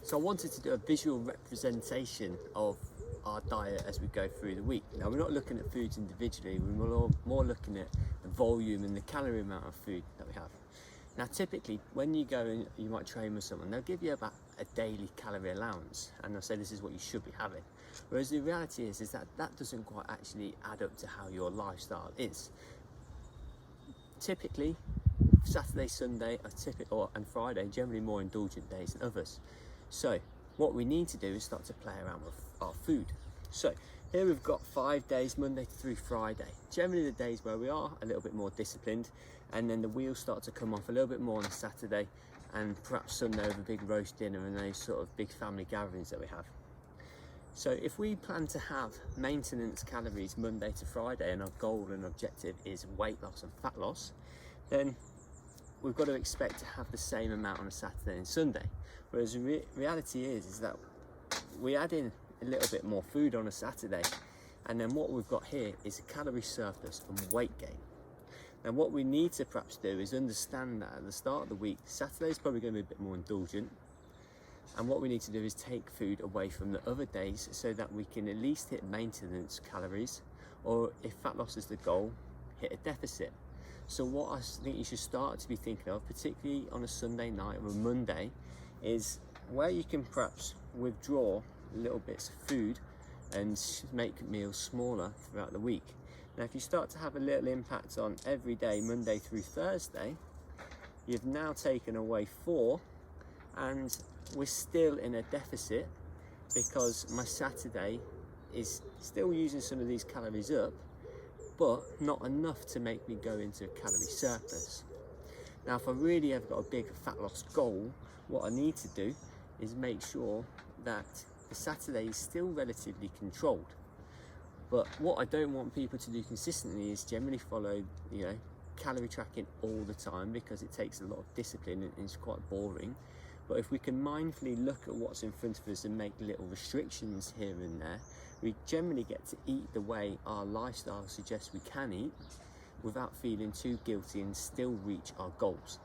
So I wanted to do a visual representation of our diet as we go through the week. Now we're not looking at foods individually, we're more looking at the volume and the calorie amount of food that we have. Now typically when you go and you might train with someone, they'll give you about a daily calorie allowance and they'll say this is what you should be having. Whereas the reality is that that doesn't quite actually add up to how your lifestyle is. Typically Saturday, Sunday and Friday generally more indulgent days than others. So what we need to do is start to play around with our food. So here we've got 5 days, Monday through Friday. Generally the days where we are a little bit more disciplined, and then the wheels start to come off a little bit more on a Saturday, and perhaps Sunday with a big roast dinner and those sort of big family gatherings that we have. So if we plan to have maintenance calories Monday to Friday and our goal and objective is weight loss and fat loss, then we've got to expect to have the same amount on a Saturday and Sunday. Whereas the reality is that we add in a little bit more food on a Saturday, and then what we've got here is a calorie surplus and weight gain. Now what we need to perhaps do is understand that at the start of the week, Saturday's probably going to be a bit more indulgent, and what we need to do is take food away from the other days so that we can at least hit maintenance calories, or if fat loss is the goal, hit a deficit. So what I think you should start to be thinking of, particularly on a Sunday night or a Monday, is where you can perhaps withdraw little bits of food and make meals smaller throughout the week. Now if you start to have a little impact on every day, Monday through Thursday, you've now taken away 4, and we're still in a deficit because my Saturday is still using some of these calories up, but not enough to make me go into a calorie surplus. Now if I really have got a big fat loss goal, what I need to do is make sure that the Saturday is still relatively controlled. But what I don't want people to do consistently is generally follow, calorie tracking all the time, because it takes a lot of discipline and it's quite boring. But if we can mindfully look at what's in front of us and make little restrictions here and there, we generally get to eat the way our lifestyle suggests we can eat without feeling too guilty and still reach our goals.